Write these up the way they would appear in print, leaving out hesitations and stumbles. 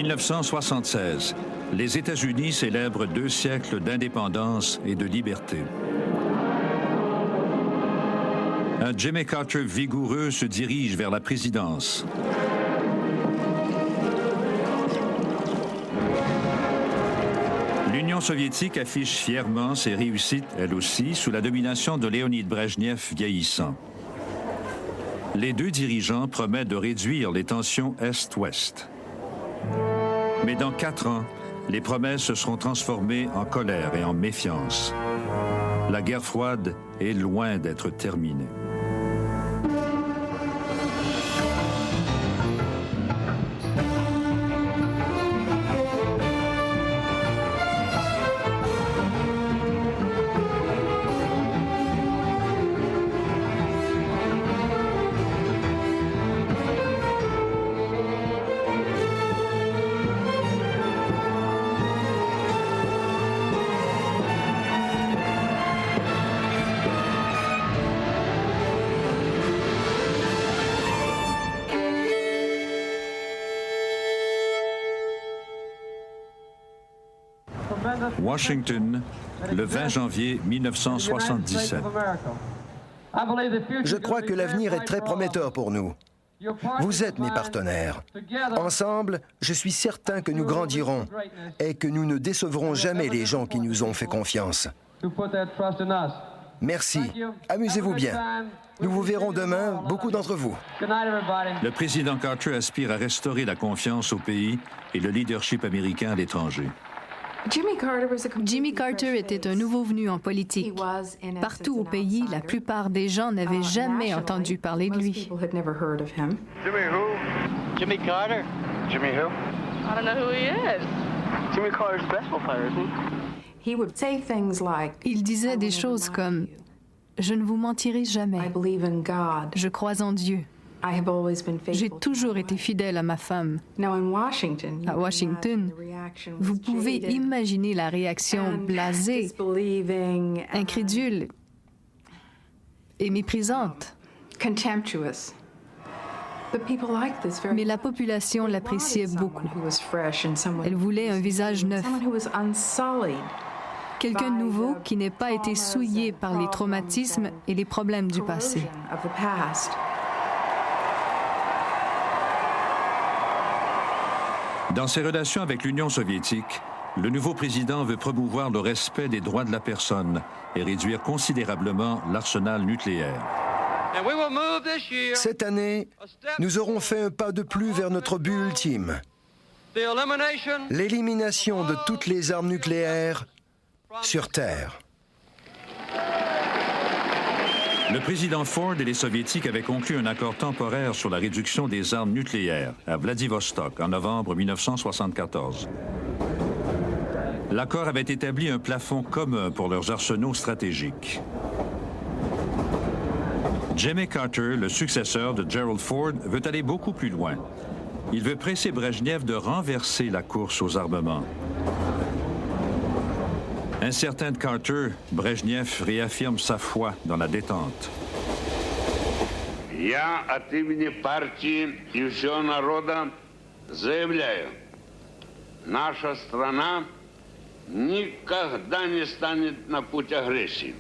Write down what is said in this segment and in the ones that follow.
1976, les États-Unis célèbrent 2 siècles d'indépendance et de liberté. Un Jimmy Carter vigoureux se dirige vers la présidence. L'Union soviétique affiche fièrement ses réussites, elle aussi, sous la domination de Léonid Brejnev vieillissant. Les 2 dirigeants promettent de réduire les tensions Est-Ouest. Mais dans 4 ans, les promesses se seront transformées en colère et en méfiance. La guerre froide est loin d'être terminée. Washington, le 20 janvier 1977. Je crois que l'avenir est très prometteur pour nous. Vous êtes mes partenaires. Ensemble, je suis certain que nous grandirons et que nous ne décevrons jamais les gens qui nous ont fait confiance. Merci. Amusez-vous bien. Nous vous verrons demain, beaucoup d'entre vous. Le président Carter aspire à restaurer la confiance au pays et le leadership américain à l'étranger. Jimmy Carter était un nouveau venu en politique. Partout au pays, la plupart des gens n'avaient jamais entendu parler de lui. Jimmy who? Jimmy Carter. Jimmy who? I don't know who he is. Jimmy Carter's a baseball player, isn't he? Il disait des choses comme « Je ne vous mentirai jamais. Je crois en Dieu. J'ai toujours été fidèle à ma femme. » À Washington, vous pouvez imaginer la réaction blasée, incrédule et méprisante. Mais la population l'appréciait beaucoup. Elle voulait un visage neuf. Quelqu'un de nouveau qui n'ait pas été souillé par les traumatismes et les problèmes du passé. Dans ses relations avec l'Union soviétique, le nouveau président veut promouvoir le respect des droits de la personne et réduire considérablement l'arsenal nucléaire. Cette année, nous aurons fait un pas de plus vers notre but ultime. L'élimination de toutes les armes nucléaires sur Terre. Le président Ford et les Soviétiques avaient conclu un accord temporaire sur la réduction des armes nucléaires à Vladivostok en novembre 1974. L'accord avait établi un plafond commun pour leurs arsenaux stratégiques. Jimmy Carter, le successeur de Gerald Ford, veut aller beaucoup plus loin. Il veut presser Brejnev de renverser la course aux armements. Incertain de Carter, Brejnev réaffirme sa foi dans la détente. Я от имени партии и всего народа заявляю, наша страна никогда не станет на путь агрессии,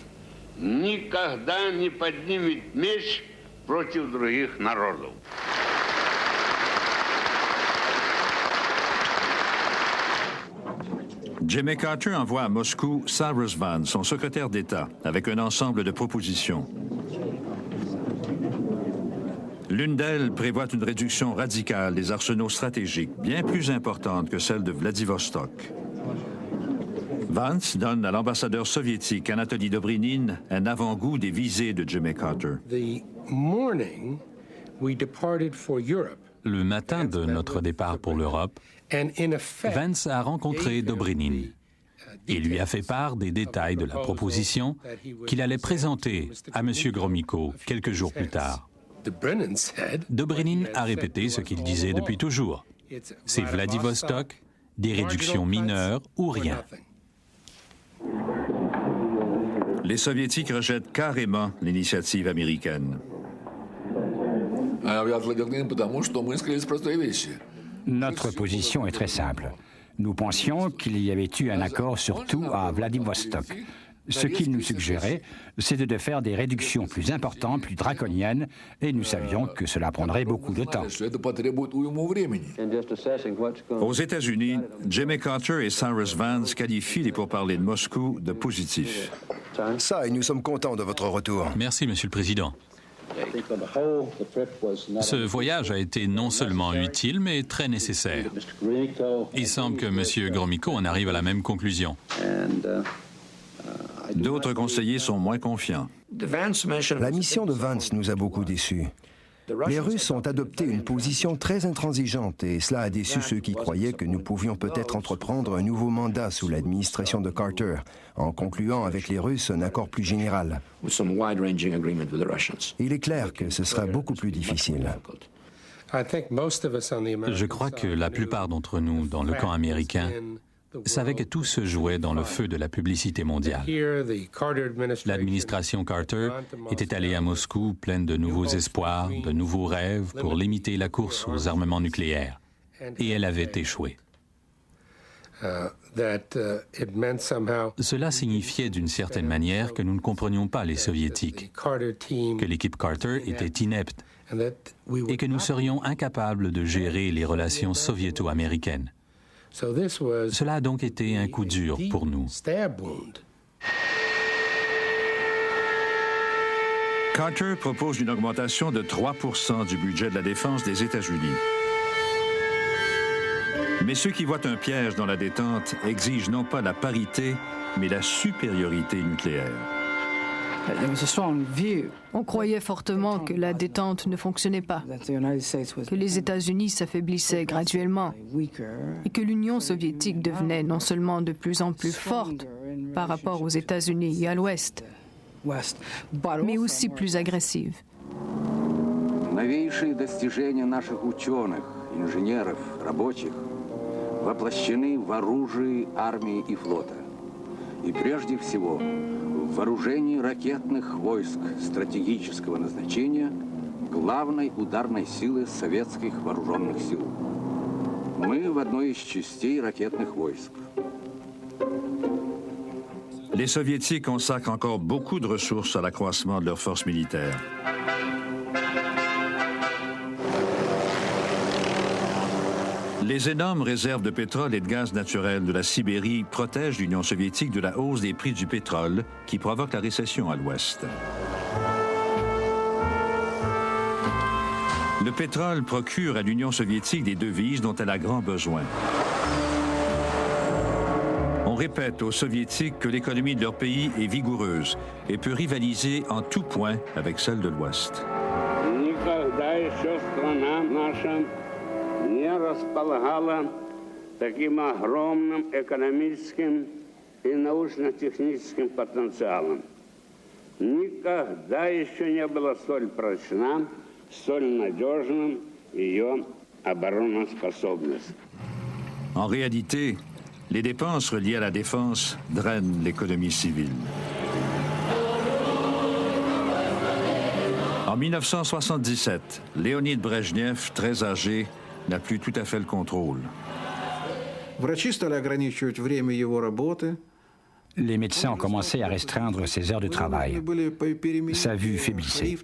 никогда не поднимет меч против других народов. Jimmy Carter envoie à Moscou Cyrus Vance, son secrétaire d'État, avec un ensemble de propositions. L'une d'elles prévoit une réduction radicale des arsenaux stratégiques, bien plus importante que celle de Vladivostok. Vance donne à l'ambassadeur soviétique Anatoly Dobrynin un avant-goût des visées de Jimmy Carter. Le matin de notre départ pour l'Europe, Vance a rencontré Dobrynin et lui a fait part des détails de la proposition qu'il allait présenter à M. Gromyko quelques jours plus tard. Dobrynin a répété ce qu'il disait depuis toujours. C'est Vladivostok, des réductions mineures ou rien. Les Soviétiques rejettent carrément l'initiative américaine. Notre position est très simple. Nous pensions qu'il y avait eu un accord sur tout à Vladivostok. Ce qu'il nous suggérait, c'était de faire des réductions plus importantes, plus draconiennes, et nous savions que cela prendrait beaucoup de temps. Aux États-Unis, Jimmy Carter et Cyrus Vance qualifient les pourparlers de Moscou de positifs. Ça, et nous sommes contents de votre retour. Merci, Monsieur le Président. Ce voyage a été non seulement utile, mais très nécessaire. Il semble que M. Gromyko en arrive à la même conclusion. D'autres conseillers sont moins confiants. La mission de Vance nous a beaucoup déçus. Les Russes ont adopté une position très intransigeante et cela a déçu ceux qui croyaient que nous pouvions peut-être entreprendre un nouveau mandat sous l'administration de Carter, en concluant avec les Russes un accord plus général. Il est clair que ce sera beaucoup plus difficile. Je crois que la plupart d'entre nous, dans le camp américain, savaient que tout se jouait dans le feu de la publicité mondiale. L'administration Carter était allée à Moscou pleine de nouveaux espoirs, de nouveaux rêves pour limiter la course aux armements nucléaires. Et elle avait échoué. Cela signifiait d'une certaine manière que nous ne comprenions pas les Soviétiques, que l'équipe Carter était inepte et que nous serions incapables de gérer les relations soviéto-américaines. Cela a donc été un coup dur pour nous. Carter propose une augmentation de 3% du budget de la défense des États-Unis. Mais ceux qui voient un piège dans la détente exigent non pas la parité, mais la supériorité nucléaire. On croyait fortement que la détente ne fonctionnait pas, que les États-Unis s'affaiblissaient graduellement et que l'Union soviétique devenait non seulement de plus en plus forte par rapport aux États-Unis et à l'Ouest, mais aussi plus agressive. Новейшие достижения наших ученых, инженеров, рабочих воплощены в оружии армии и флота. И прежде всего в вооружении ракетных войск стратегического назначения главной ударной силы советских вооруженных сил. Мы в одной из частей ракетных войск. Les Soviétiques consacrent encore beaucoup de ressources à l'accroissement de leurs forces militaires. Les énormes réserves de pétrole et de gaz naturel de la Sibérie protègent l'Union soviétique de la hausse des prix du pétrole qui provoque la récession à l'Ouest. Le pétrole procure à l'Union soviétique des devises dont elle a grand besoin. On répète aux Soviétiques que l'économie de leur pays est vigoureuse et peut rivaliser en tout point avec celle de l'Ouest. Не располагала таким огромным экономическим и научно-техническим потенциалом. Никогда еще не была столь прочна, столь надежным ее обороноспособность. En réalité, les dépenses reliées à la défense drainent l'économie civile. En 1977, Léonid Brejnev, très âgé, n'a plus tout à fait le contrôle. Les médecins ont commencé à restreindre ses heures de travail. Sa vue faiblissait.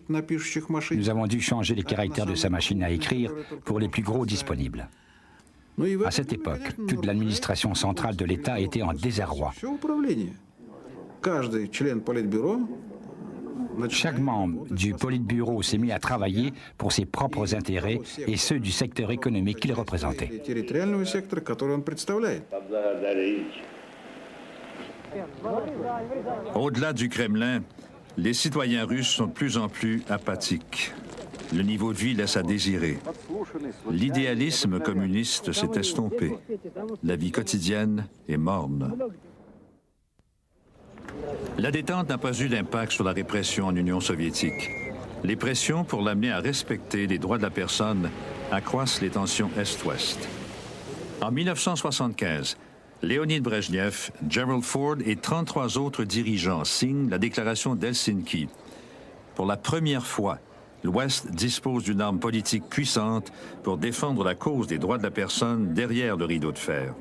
Nous avons dû changer les caractères de sa machine à écrire pour les plus gros disponibles. À cette époque, toute l'administration centrale de l'État était en désarroi. Chaque membre du Politburo s'est mis à travailler pour ses propres intérêts et ceux du secteur économique qu'il représentait. Au-delà du Kremlin, les citoyens russes sont de plus en plus apathiques. Le niveau de vie laisse à désirer. L'idéalisme communiste s'est estompé. La vie quotidienne est morne. La détente n'a pas eu d'impact sur la répression en Union soviétique. Les pressions pour l'amener à respecter les droits de la personne accroissent les tensions Est-Ouest. En 1975, Léonid Brejnev, Gerald Ford et 33 autres dirigeants signent la déclaration d'Helsinki. Pour la première fois, l'Ouest dispose d'une arme politique puissante pour défendre la cause des droits de la personne derrière le rideau de fer.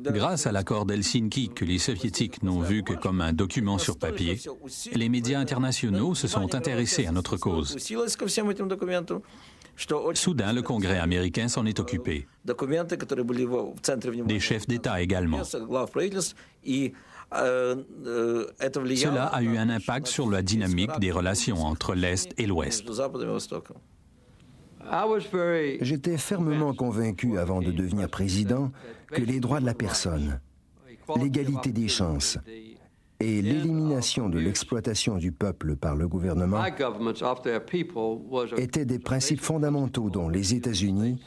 Grâce à l'accord d'Helsinki, que les Soviétiques n'ont vu que comme un document sur papier, les médias internationaux se sont intéressés à notre cause. Soudain, le Congrès américain s'en est occupé. Des chefs d'État également. Cela a eu un impact sur la dynamique des relations entre l'Est et l'Ouest. J'étais fermement convaincu avant de devenir président que les droits de la personne, l'égalité des chances et l'élimination de l'exploitation du peuple par le gouvernement étaient des principes fondamentaux dont les États-Unis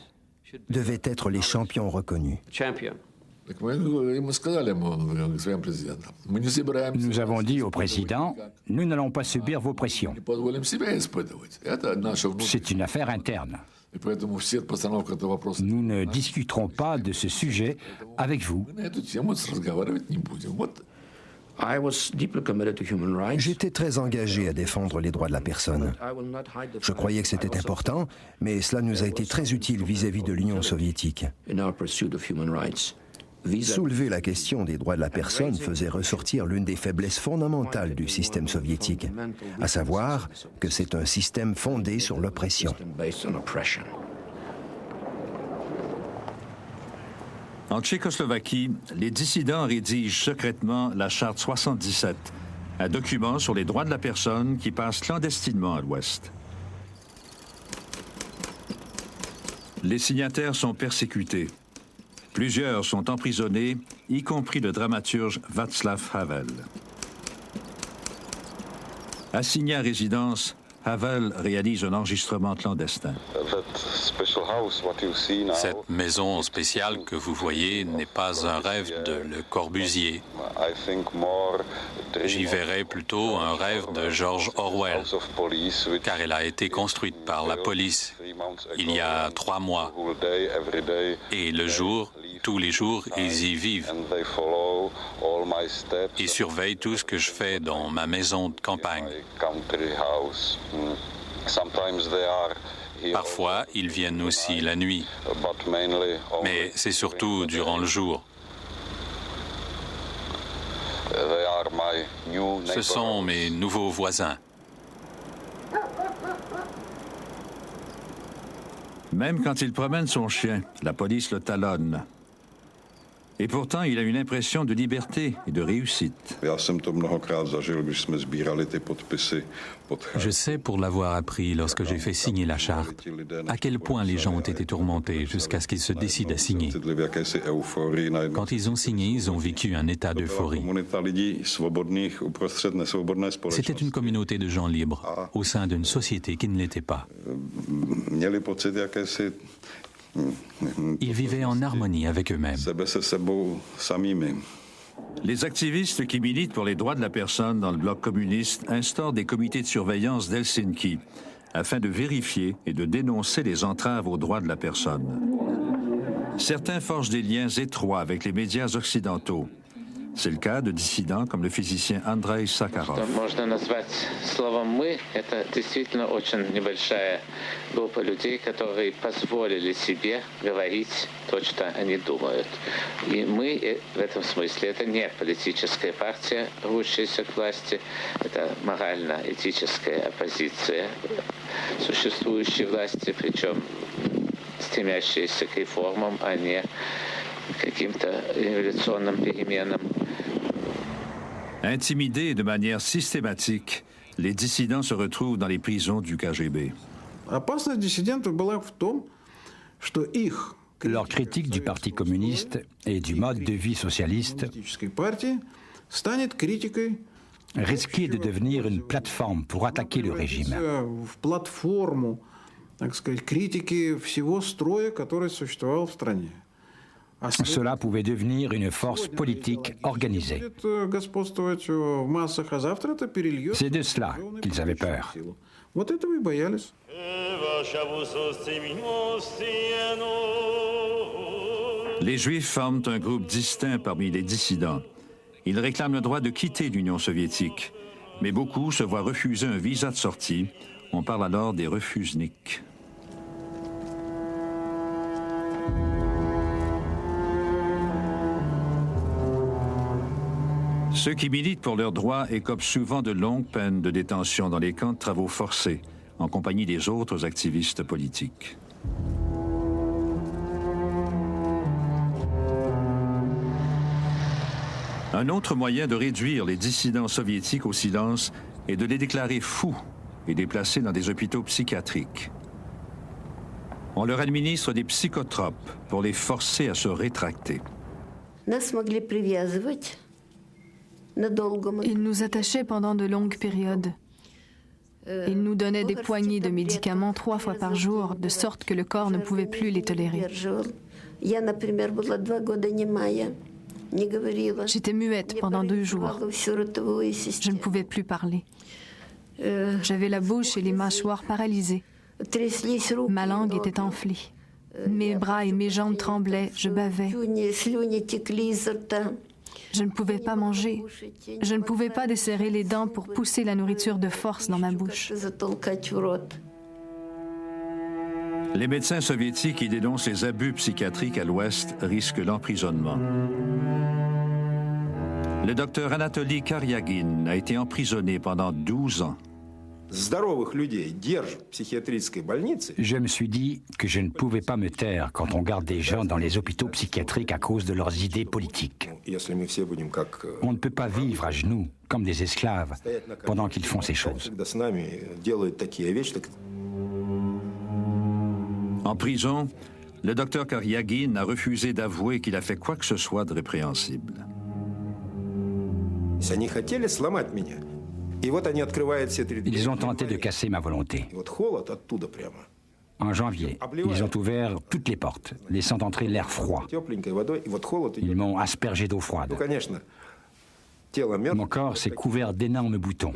devaient être les champions reconnus. Nous avons dit au président, nous n'allons pas subir vos pressions. C'est une affaire interne. Nous ne discuterons pas de ce sujet avec vous. J'étais très engagé à défendre les droits de la personne. Je croyais que c'était important, mais cela nous a été très utile vis-à-vis de l'Union soviétique. Soulever la question des droits de la personne faisait ressortir l'une des faiblesses fondamentales du système soviétique, à savoir que c'est un système fondé sur l'oppression. En Tchécoslovaquie, les dissidents rédigent secrètement la Charte 77, un document sur les droits de la personne qui passe clandestinement à l'Ouest. Les signataires sont persécutés. Plusieurs sont emprisonnés, y compris le dramaturge Václav Havel. Assigné à résidence, Havel réalise un enregistrement clandestin. Cette maison spéciale que vous voyez n'est pas un rêve de Le Corbusier. J'y verrais plutôt un rêve de George Orwell, car elle a été construite par la police il y a 3 mois. Et le jour, tous les jours, ils y vivent. Ils surveillent tout ce que je fais dans ma maison de campagne. Parfois, ils viennent aussi la nuit, mais c'est surtout durant le jour. Ce sont mes nouveaux voisins. Même quand il promène son chien, la police le talonne. Et pourtant, il a une impression de liberté et de réussite. Je sais, pour l'avoir appris lorsque j'ai fait signer la charte, à quel point les gens ont été tourmentés jusqu'à ce qu'ils se décident à signer. Quand ils ont signé, ils ont vécu un état d'euphorie. C'était une communauté de gens libres au sein d'une société qui ne l'était pas. Ils vivaient en harmonie avec eux-mêmes. Les activistes qui militent pour les droits de la personne dans le bloc communiste instaurent des comités de surveillance d'Helsinki afin de vérifier et de dénoncer les entraves aux droits de la personne. Certains forgent des liens étroits avec les médias occidentaux. C'est le cas de dissidents comme le physicien Andrei Sakharov. Можно назвать словом «мы» — это действительно очень небольшая группа людей, которые позволили себе говорить то, что они думают. И мы в этом смысле — это не политическая партия, рвущаяся к власти, это морально-этическая оппозиция существующей власти, причем стремящаяся к реформам, а не к каким-то революционным переменам. Intimidés de manière systématique, les dissidents se retrouvent dans les prisons du KGB. Leur critique du Parti communiste et du mode de vie socialiste risquait de devenir une plateforme pour attaquer le régime. Cela pouvait devenir une force politique organisée. C'est de cela qu'ils avaient peur. Les Juifs forment un groupe distinct parmi les dissidents. Ils réclament le droit de quitter l'Union soviétique, Mais beaucoup se voient refuser un visa de sortie. On parle alors des refusniks. Ceux qui militent pour leurs droits écopent souvent de longues peines de détention dans les camps de travaux forcés, en compagnie des autres activistes politiques. Un autre moyen de réduire les dissidents soviétiques au silence est de les déclarer fous et de les placer dans des hôpitaux psychiatriques. On leur administre des psychotropes pour les forcer à se rétracter. Ils nous attachaient pendant de longues périodes. Ils nous donnaient des poignées de médicaments 3 fois par jour, de sorte que le corps ne pouvait plus les tolérer. J'étais muette pendant 2 jours. Je ne pouvais plus parler. J'avais la bouche et les mâchoires paralysées. Ma langue était enflée. Mes bras et mes jambes tremblaient, je bavais. Je ne pouvais pas manger. Je ne pouvais pas desserrer les dents pour pousser la nourriture de force dans ma bouche. Les médecins soviétiques qui dénoncent les abus psychiatriques à l'Ouest risquent l'emprisonnement. Le docteur Anatoly Karyagin a été emprisonné pendant 12 ans. Je me suis dit que je ne pouvais pas me taire quand on garde des gens dans les hôpitaux psychiatriques à cause de leurs idées politiques. On ne peut pas vivre à genoux, comme des esclaves, pendant qu'ils font ces choses. En prison, le docteur Karyagin a refusé d'avouer qu'il a fait quoi que ce soit de répréhensible. Ils ont tenté de casser ma volonté. En janvier, ils ont ouvert toutes les portes, laissant entrer l'air froid. Ils m'ont aspergé d'eau froide. Mon corps s'est couvert d'énormes boutons.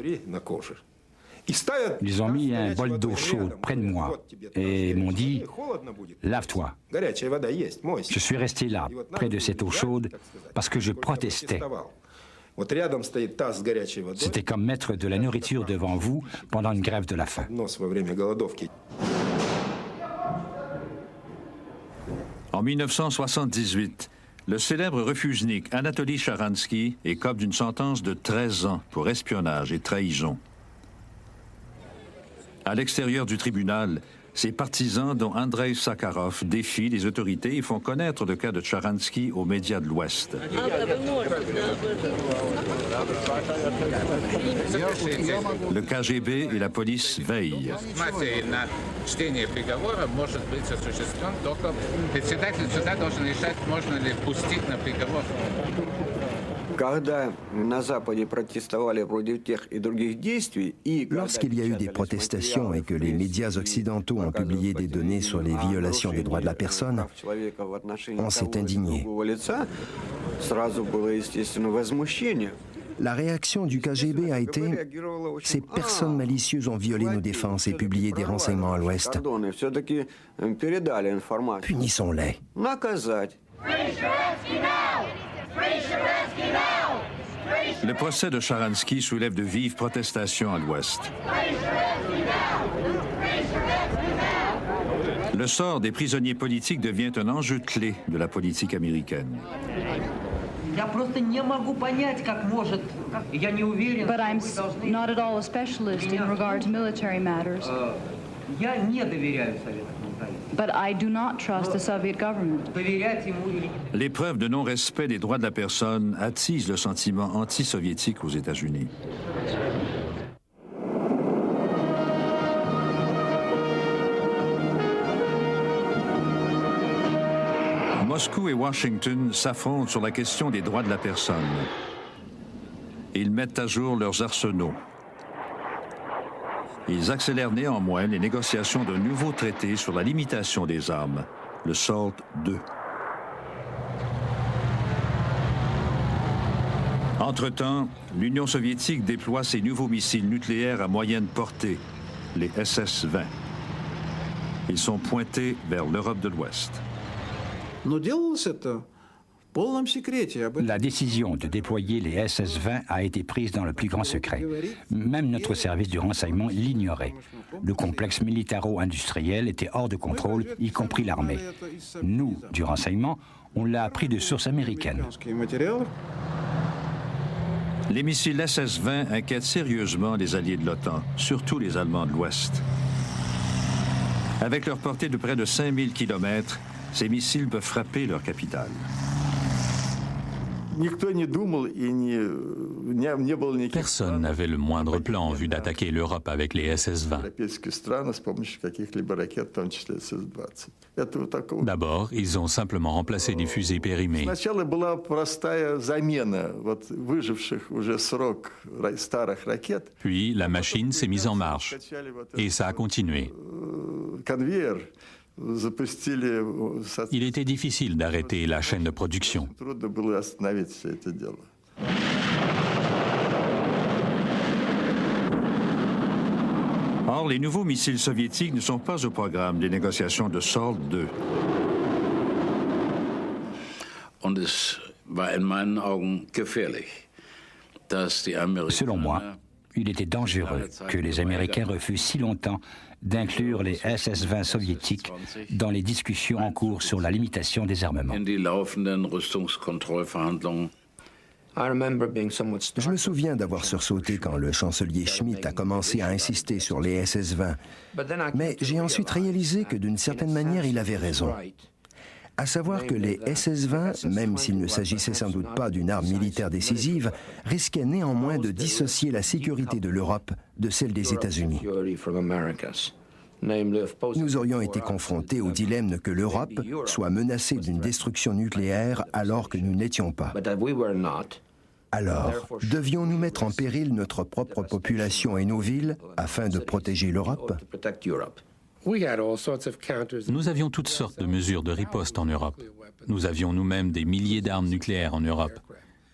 Ils ont mis un bol d'eau chaude près de moi et m'ont dit « Lave-toi ». Je suis resté là, près de cette eau chaude, parce que je protestais. C'était comme mettre de la nourriture devant vous pendant une grève de la faim. En 1978, le célèbre refusnik Anatoly Sharansky écope d'une sentence de 13 ans pour espionnage et trahison. À l'extérieur du tribunal, ses partisans, dont Andrei Sakharov, défient les autorités et font connaître le cas de Sharansky aux médias de l'Ouest. Le KGB et la police veillent. Lorsqu'il y a eu des protestations et que les médias occidentaux ont publié des données sur les violations des droits de la personne, on s'est indigné. La réaction du KGB a été « Ces personnes malicieuses ont violé nos défenses et publié des renseignements à l'Ouest. Punissons-les. » Le procès de Sharansky soulève de vives protestations à l'Ouest. Le sort des prisonniers politiques devient un enjeu clé de la politique américaine. But I'm not at all a specialist in regard to military matters. But I do not trust the Soviet government. L'épreuve de non-respect des droits de la personne attise le sentiment anti-soviétique aux États-Unis. Moscou et Washington s'affrontent sur la question des droits de la personne. Ils mettent à jour leurs arsenaux. Ils accélèrent néanmoins les négociations d'un nouveau traité sur la limitation des armes, le SALT II. Entre-temps, l'Union soviétique déploie ses nouveaux missiles nucléaires à moyenne portée, les SS-20. Ils sont pointés vers l'Europe de l'Ouest. La décision de déployer les SS-20 a été prise dans le plus grand secret. Même notre service du renseignement l'ignorait. Le complexe militaro-industriel était hors de contrôle, y compris l'armée. Nous, du renseignement, on l'a appris de sources américaines. Les missiles SS-20 inquiètent sérieusement les alliés de l'OTAN, surtout les Allemands de l'Ouest. Avec leur portée de près de 5000 km, ces missiles peuvent frapper leur capitale. Personne n'avait le moindre plan en vue d'attaquer l'Europe avec les SS-20. D'abord, ils ont simplement remplacé des fusées périmées. Puis, la machine s'est mise en marche. Et ça a continué. Il était difficile d'arrêter la chaîne de production. Or, les nouveaux missiles soviétiques ne sont pas au programme des négociations de SALT II. Selon moi, il était dangereux que les Américains refusent si longtemps d'inclure les SS-20 soviétiques dans les discussions en cours sur la limitation des armements. Je me souviens d'avoir sursauté quand le chancelier Schmidt a commencé à insister sur les SS-20. Mais j'ai ensuite réalisé que d'une certaine manière, il avait raison. À savoir que les SS-20, même s'il ne s'agissait sans doute pas d'une arme militaire décisive, risquaient néanmoins de dissocier la sécurité de l'Europe de celle des États-Unis. Nous aurions été confrontés au dilemme que l'Europe soit menacée d'une destruction nucléaire alors que nous n'étions pas. Alors, devions-nous mettre en péril notre propre population et nos villes afin de protéger l'Europe ? Nous avions toutes sortes de mesures de riposte en Europe. Nous avions nous-mêmes des milliers d'armes nucléaires en Europe,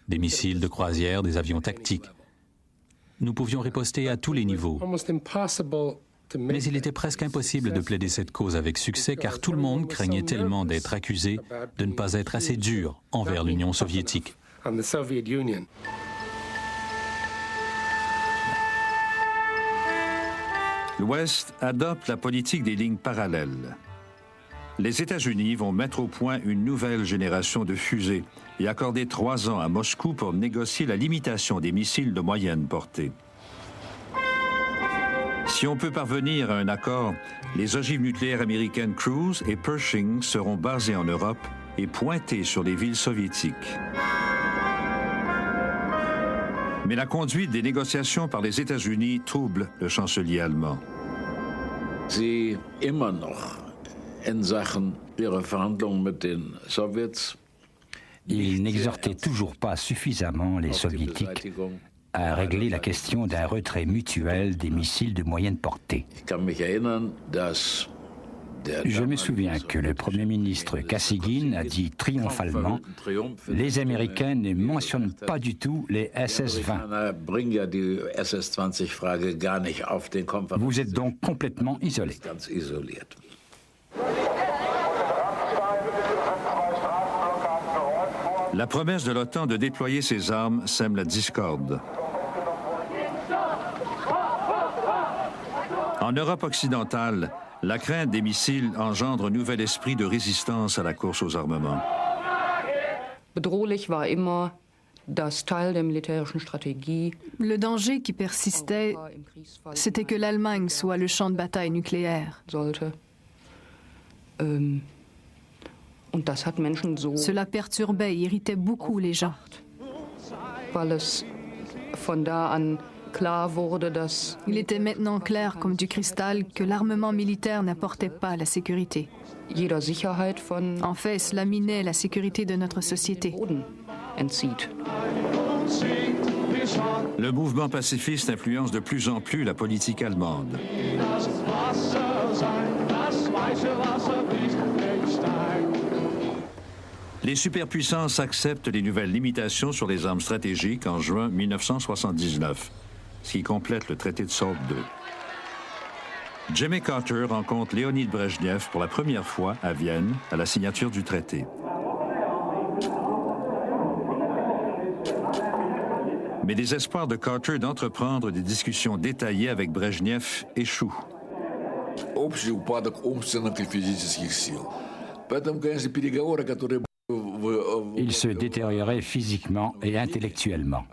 des missiles de croisière, des avions tactiques. Nous pouvions riposter à tous les niveaux. Mais il était presque impossible de plaider cette cause avec succès car tout le monde craignait tellement d'être accusé de ne pas être assez dur envers l'Union soviétique. L'Ouest adopte la politique des lignes parallèles. Les États-Unis vont mettre au point une nouvelle génération de fusées et accorder 3 ans à Moscou pour négocier la limitation des missiles de moyenne portée. Si on peut parvenir à un accord, les ogives nucléaires américaines Cruise et Pershing seront basées en Europe et pointées sur les villes soviétiques. Mais la conduite des négociations par les États-Unis trouble le chancelier allemand. Il n'exhortait toujours pas suffisamment les Soviétiques à régler la question d'un retrait mutuel des missiles de moyenne portée. Je me souviens que le Premier ministre Kosygin a dit triomphalement « Les Américains ne mentionnent pas du tout les SS-20. Vous êtes donc complètement isolés. » La promesse de l'OTAN de déployer ses armes sème la discorde. En Europe occidentale, la crainte des missiles engendre un nouvel esprit de résistance à la course aux armements. Le danger qui persistait, c'était que l'Allemagne soit le champ de bataille nucléaire. Cela perturbait et irritait beaucoup les gens. Il était maintenant clair comme du cristal que l'armement militaire n'apportait pas la sécurité. En fait, cela minait la sécurité de notre société. Le mouvement pacifiste influence de plus en plus la politique allemande. Les superpuissances acceptent les nouvelles limitations sur les armes stratégiques en juin 1979, ce qui complète le traité de SALT II. Jimmy Carter rencontre Léonid Brejnev pour la première fois à Vienne à la signature du traité. Mais les espoirs de Carter d'entreprendre des discussions détaillées avec Brejnev échouent. Общий упадок умственных и физических сил. Поэтому, конечно, переговоры, которые il se détériorait physiquement et intellectuellement.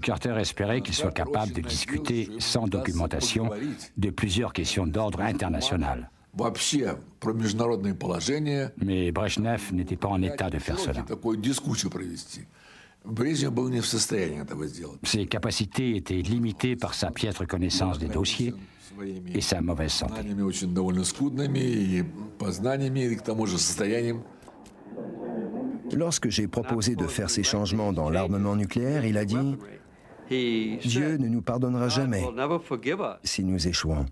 Carter espérait qu'il soit capable de discuter sans documentation de plusieurs questions d'ordre international. Mais Brejnev n'était pas en état de faire cela. Ses capacités étaient limitées par sa piètre connaissance des dossiers et sa mauvaise santé. Lorsque j'ai proposé de faire ces changements dans l'armement nucléaire, il a dit « Dieu ne nous pardonnera jamais si nous échouons ».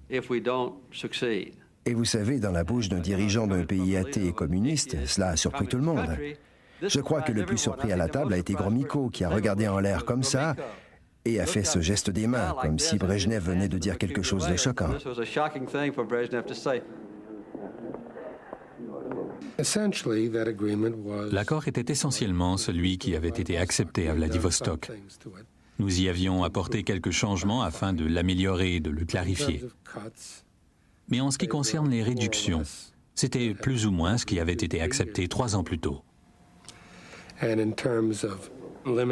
Et vous savez, dans la bouche d'un dirigeant d'un pays athée et communiste, cela a surpris tout le monde. Je crois que le plus surpris à la table a été Gromyko, qui a regardé en l'air comme ça et a fait ce geste des mains, comme si Brejnev venait de dire quelque chose de choquant. L'accord était essentiellement celui qui avait été accepté à Vladivostok. Nous y avions apporté quelques changements afin de l'améliorer et de le clarifier. Mais en ce qui concerne les réductions, c'était plus ou moins ce qui avait été accepté 3 ans plus tôt.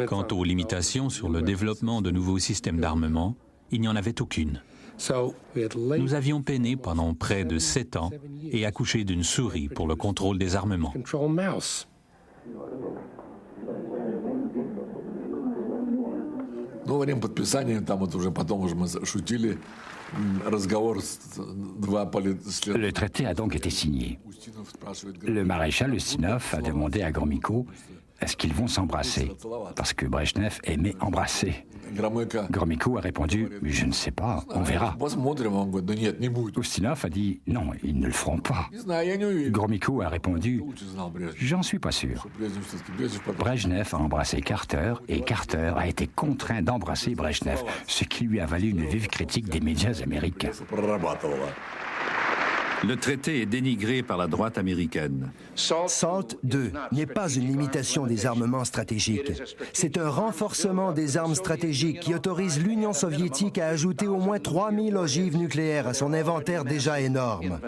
Quant aux limitations sur le développement de nouveaux systèmes d'armement, il n'y en avait aucune. Nous avions peiné pendant près de 7 ans et accouché d'une souris pour le contrôle des armements. Le traité a donc été signé. Le maréchal Ustinov a demandé à Gromyko est-ce qu'ils vont s'embrasser, parce que Brejnev aimait embrasser. Gromyko a répondu « Je ne sais pas, on verra ». Ustinov a dit « Non, ils ne le feront pas ». Gromyko a répondu « J'en suis pas sûr ». Brejnev a embrassé Carter et Carter a été contraint d'embrasser Brejnev, ce qui lui a valu une vive critique des médias américains. Le traité est dénigré par la droite américaine. SALT II n'est pas une limitation des armements stratégiques. C'est un renforcement des armes stratégiques qui autorise l'Union soviétique à ajouter au moins 3000 ogives nucléaires à son inventaire déjà énorme.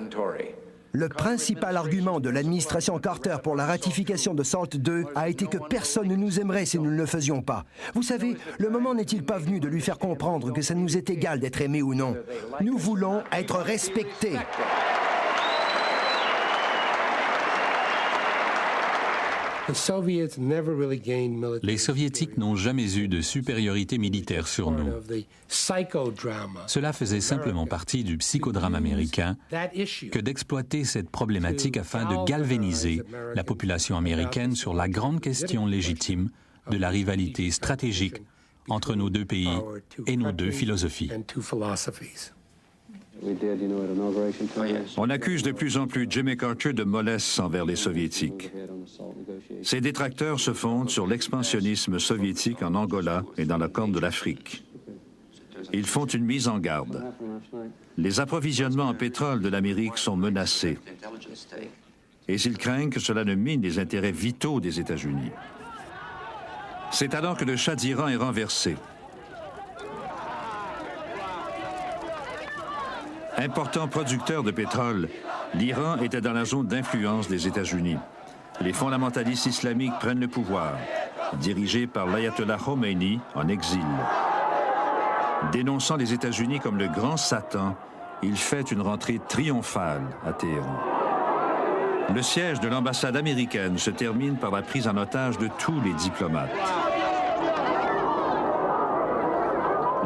Le principal argument de l'administration Carter pour la ratification de SALT II a été que personne ne nous aimerait si nous ne le faisions pas. Vous savez, le moment n'est-il pas venu de lui faire comprendre que ça nous est égal d'être aimés ou non? Nous voulons être respectés. Les Soviétiques n'ont jamais eu de supériorité militaire sur nous. Cela faisait simplement partie du psychodrame américain que d'exploiter cette problématique afin de galvaniser la population américaine sur la grande question légitime de la rivalité stratégique entre nos deux pays et nos deux philosophies. On accuse de plus en plus Jimmy Carter de mollesse envers les Soviétiques. Ses détracteurs se fondent sur l'expansionnisme soviétique en Angola et dans la Corne de l'Afrique. Ils font une mise en garde. Les approvisionnements en pétrole de l'Amérique sont menacés. Et ils craignent que cela ne mine les intérêts vitaux des États-Unis. C'est alors que le Shah d'Iran est renversé. Important producteur de pétrole, l'Iran était dans la zone d'influence des États-Unis. Les fondamentalistes islamiques prennent le pouvoir, dirigés par l'ayatollah Khomeini en exil. Dénonçant les États-Unis comme le grand Satan, il fait une rentrée triomphale à Téhéran. Le siège de l'ambassade américaine se termine par la prise en otage de tous les diplomates.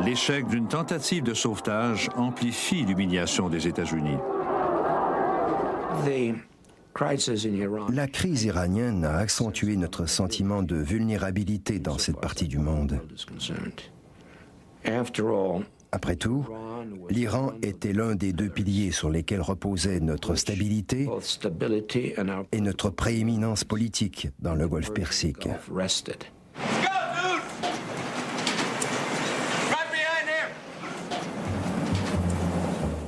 L'échec d'une tentative de sauvetage amplifie l'humiliation des États-Unis. La crise iranienne a accentué notre sentiment de vulnérabilité dans cette partie du monde. Après tout, l'Iran était l'un des 2 piliers sur lesquels reposait notre stabilité et notre prééminence politique dans le Golfe Persique.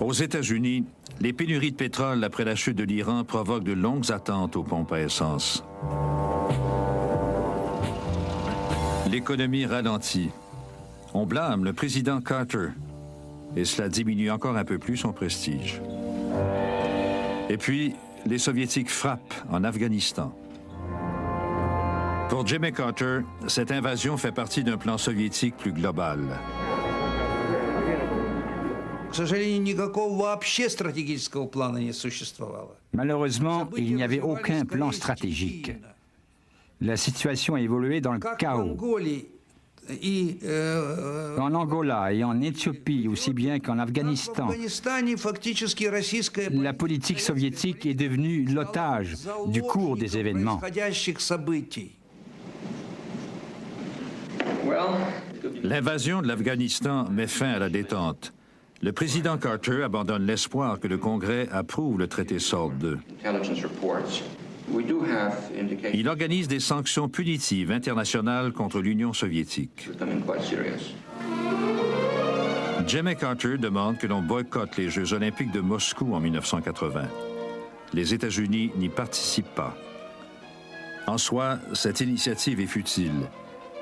Aux États-Unis, les pénuries de pétrole après la chute de l'Iran provoquent de longues attentes aux pompes à essence. L'économie ralentit. On blâme le président Carter et cela diminue encore un peu plus son prestige. Et puis, les Soviétiques frappent en Afghanistan. Pour Jimmy Carter, cette invasion fait partie d'un plan soviétique plus global. Malheureusement, il n'y avait aucun plan stratégique. La situation a évolué dans le chaos. En Angola et en Éthiopie, aussi bien qu'en Afghanistan, la politique soviétique est devenue l'otage du cours des événements. L'invasion de l'Afghanistan met fin à la détente. Le président Carter abandonne l'espoir que le Congrès approuve le traité SALT II. Il organise des sanctions punitives internationales contre l'Union soviétique. Jimmy Carter demande que l'on boycotte les Jeux olympiques de Moscou en 1980. Les États-Unis n'y participent pas. En soi, cette initiative est futile.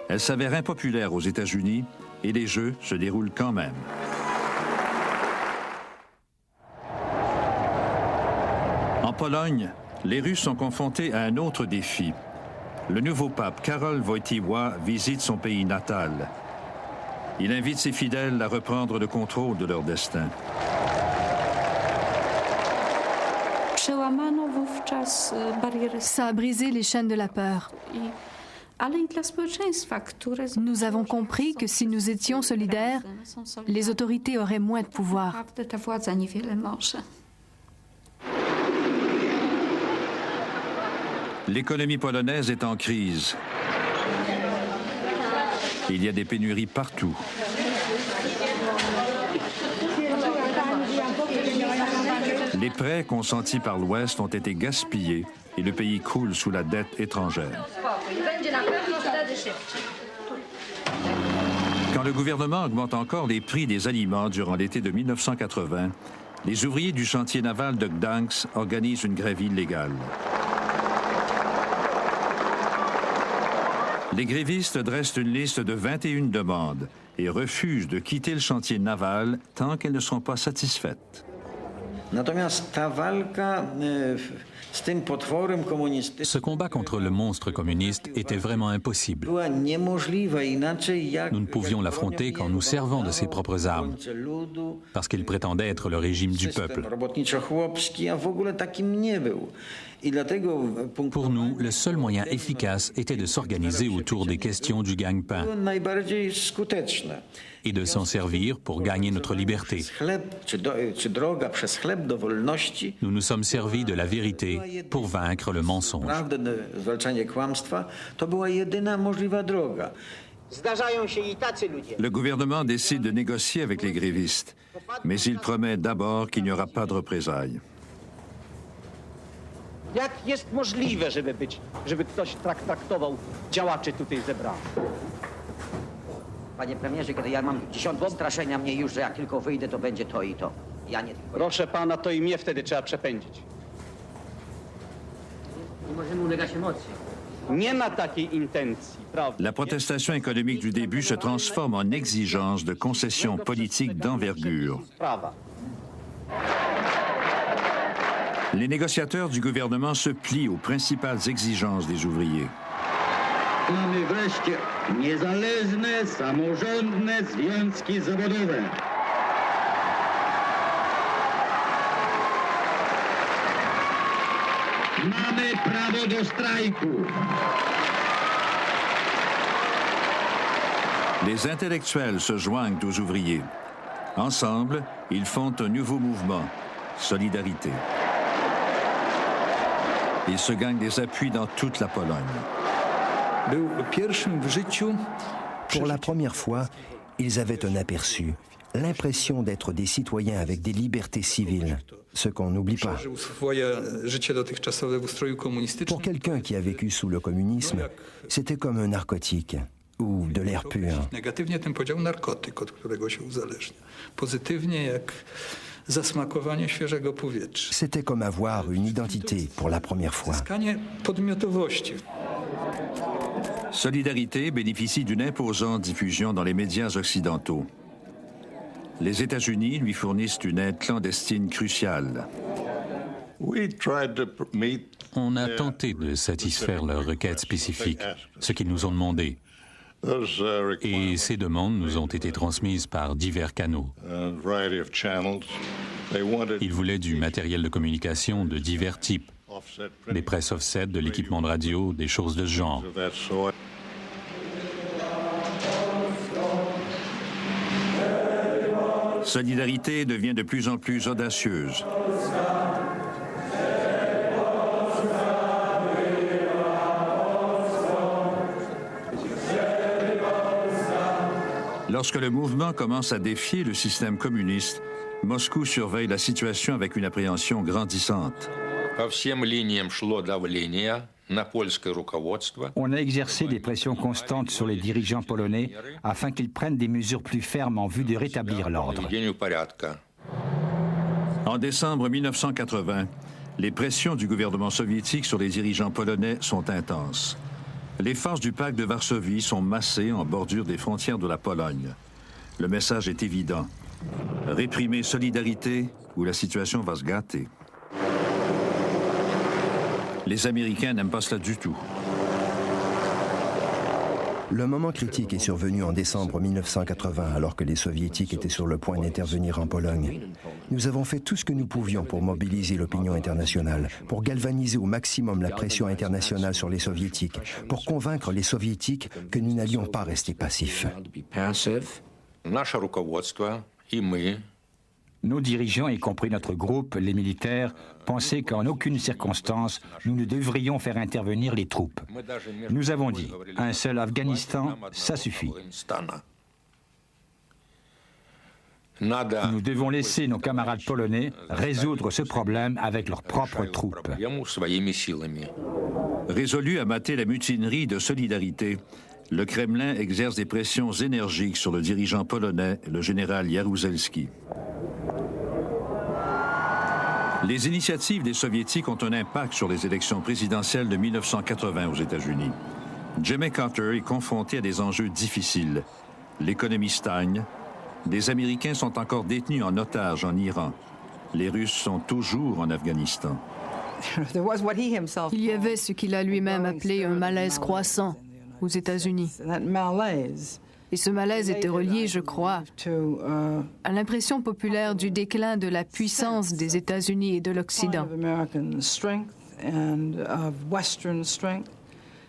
Elle s'avère impopulaire aux États-Unis et les Jeux se déroulent quand même. En Pologne, les Russes sont confrontés à un autre défi. Le nouveau pape, Karol Wojtyła, visite son pays natal. Il invite ses fidèles à reprendre le contrôle de leur destin. Ça a brisé les chaînes de la peur. Nous avons compris que si nous étions solidaires, les autorités auraient moins de pouvoir. L'économie polonaise est en crise. Il y a des pénuries partout. Les prêts consentis par l'Ouest ont été gaspillés et le pays croule sous la dette étrangère. Quand le gouvernement augmente encore les prix des aliments durant l'été de 1980, les ouvriers du chantier naval de Gdansk organisent une grève illégale. Les grévistes dressent une liste de 21 demandes et refusent de quitter le chantier naval tant qu'elles ne seront pas satisfaites. Ce combat contre le monstre communiste était vraiment impossible. Nous ne pouvions l'affronter qu'en nous servant de ses propres armes, parce qu'il prétendait être le régime du peuple. Pour nous, le seul moyen efficace était de s'organiser autour des questions du gagne-pain et de s'en servir pour gagner notre liberté. Nous nous sommes servis de la vérité pour vaincre le mensonge. Le gouvernement décide de négocier avec les grévistes, mais il promet d'abord qu'il n'y aura pas de représailles. Jak jest możliwe, żeby ktoś traktował działaczy tutaj zebranych? Panie premierze, kiedy ja mam dziesiątki straszenia mnie już, że jak tylko wyjdę, to będzie to i to. Ja nie tylko... Proszę pana, to i mnie wtedy trzeba przepędzić. Nie możemy ulegać emocji. Nie ma takiej intencji, prawda? La protestation économique du début se transforme en exigence de concessions politiques d'envergure. Les négociateurs du gouvernement se plient aux principales exigences des ouvriers. Mamy wreszcie niezależne, samorządne związki zawodowe. Mamy prawo do strajku. Les intellectuels se joignent aux ouvriers. Ensemble, ils font un nouveau mouvement, Solidarité. Ils se gagnent des appuis dans toute la Pologne. Pour la première fois, ils avaient un aperçu, l'impression d'être des citoyens avec des libertés civiles, ce qu'on n'oublie pas. Pour quelqu'un qui a vécu sous le communisme, c'était comme un narcotique ou de l'air pur. C'était comme avoir une identité pour la première fois. Solidarité bénéficie d'une imposante diffusion dans les médias occidentaux. Les États-Unis lui fournissent une aide clandestine cruciale. On a tenté de satisfaire leurs requêtes spécifiques, ce qu'ils nous ont demandé. Et ces demandes nous ont été transmises par divers canaux. Ils voulaient du matériel de communication de divers types, des presses offset, de l'équipement de radio, des choses de ce genre. Solidarité devient de plus en plus audacieuse. Lorsque le mouvement commence à défier le système communiste, Moscou surveille la situation avec une appréhension grandissante. On a exercé des pressions constantes sur les dirigeants polonais afin qu'ils prennent des mesures plus fermes en vue de rétablir l'ordre. En décembre 1980, les pressions du gouvernement soviétique sur les dirigeants polonais sont intenses. Les forces du pacte de Varsovie sont massées en bordure des frontières de la Pologne. Le message est évident. Réprimer Solidarité ou la situation va se gâter. Les Américains n'aiment pas cela du tout. Le moment critique est survenu en décembre 1980, alors que les Soviétiques étaient sur le point d'intervenir en Pologne. Nous avons fait tout ce que nous pouvions pour mobiliser l'opinion internationale, pour galvaniser au maximum la pression internationale sur les Soviétiques, pour convaincre les Soviétiques que nous n'allions pas rester passifs. Nos dirigeants, y compris notre groupe, les militaires, pensaient qu'en aucune circonstance, nous ne devrions faire intervenir les troupes. Nous avons dit, un seul Afghanistan, ça suffit. Nous devons laisser nos camarades polonais résoudre ce problème avec leurs propres troupes. Résolu à mater la mutinerie de Solidarité, le Kremlin exerce des pressions énergiques sur le dirigeant polonais, le général Jaruzelski. Les initiatives des Soviétiques ont un impact sur les élections présidentielles de 1980 aux États-Unis. Jimmy Carter est confronté à des enjeux difficiles. L'économie stagne. Des Américains sont encore détenus en otage en Iran. Les Russes sont toujours en Afghanistan. Il y avait ce qu'il a lui-même appelé un malaise croissant aux États-Unis. Et ce malaise était relié, je crois, à l'impression populaire du déclin de la puissance des États-Unis et de l'Occident.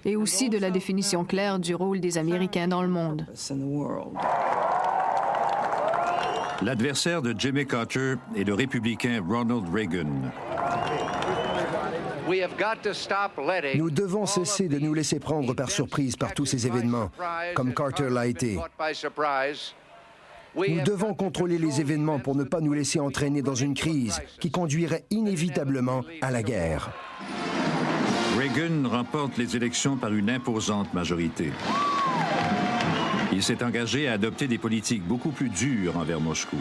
Et aussi de la définition claire du rôle des Américains dans le monde. L'adversaire de Jimmy Carter est le républicain Ronald Reagan. Nous devons cesser de nous laisser prendre par surprise par tous ces événements, comme Carter l'a été. Nous devons contrôler les événements pour ne pas nous laisser entraîner dans une crise qui conduirait inévitablement à la guerre. Reagan remporte les élections par une imposante majorité. Il s'est engagé à adopter des politiques beaucoup plus dures envers Moscou.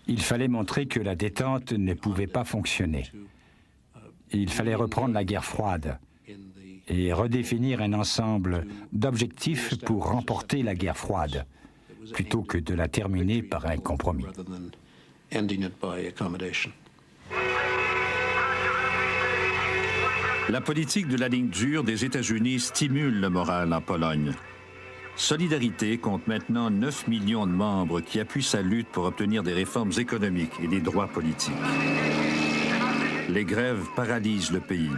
Il fallait montrer que la détente ne pouvait pas fonctionner. Il fallait reprendre la guerre froide et redéfinir un ensemble d'objectifs pour remporter la guerre froide, plutôt que de la terminer par un compromis. La politique de la ligne dure des États-Unis stimule le moral en Pologne. Solidarité compte maintenant 9 millions de membres qui appuient sa lutte pour obtenir des réformes économiques et des droits politiques. Les grèves paralysent le pays.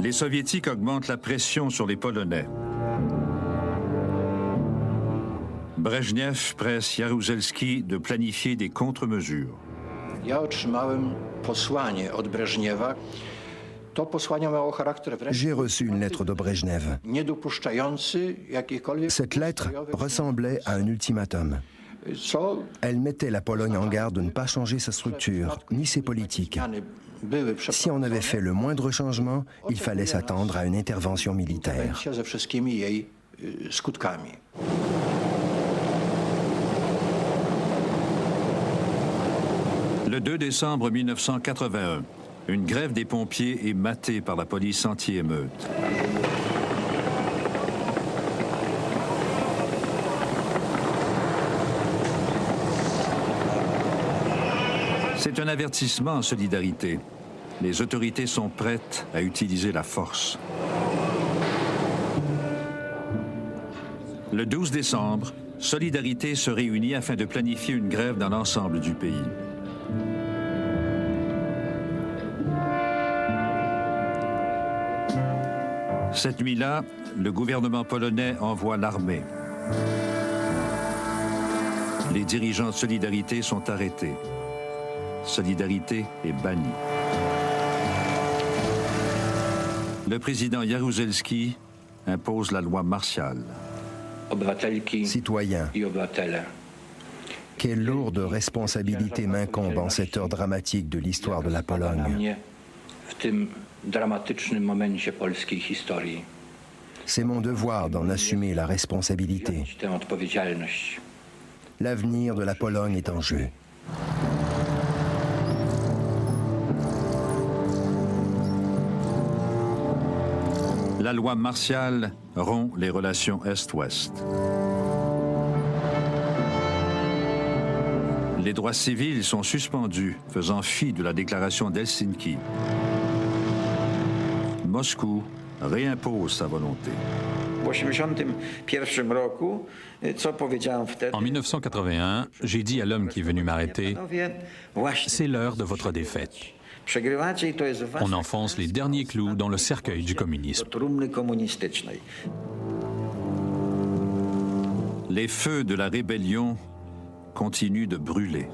Les Soviétiques augmentent la pression sur les Polonais. Brejnev presse Jaruzelski de planifier des contre-mesures. J'ai reçu une lettre de Brejnev. Cette lettre ressemblait à un ultimatum. Elle mettait la Pologne en garde de ne pas changer sa structure, ni ses politiques. Si on avait fait le moindre changement, il fallait s'attendre à une intervention militaire. Le 2 décembre 1981, une grève des pompiers est matée par la police anti-émeute. C'est un avertissement en solidarité. Les autorités sont prêtes à utiliser la force. Le 12 décembre, Solidarité se réunit afin de planifier une grève dans l'ensemble du pays. Cette nuit-là, le gouvernement polonais envoie l'armée. Les dirigeants de Solidarité sont arrêtés. Solidarité est bannie. Le président Jaruzelski impose la loi martiale. Citoyens, quelle lourde responsabilité m'incombe en cette heure dramatique de l'histoire de la Pologne. C'est mon devoir d'en assumer la responsabilité. L'avenir de la Pologne est en jeu. La loi martiale rompt les relations Est-Ouest. Les droits civils sont suspendus, faisant fi de la déclaration d'Helsinki. Moscou réimpose sa volonté. En 1981, j'ai dit à l'homme qui est venu m'arrêter, « C'est l'heure de votre défaite. On enfonce les derniers clous dans le cercueil du communisme. » Les feux de la rébellion continuent de brûler.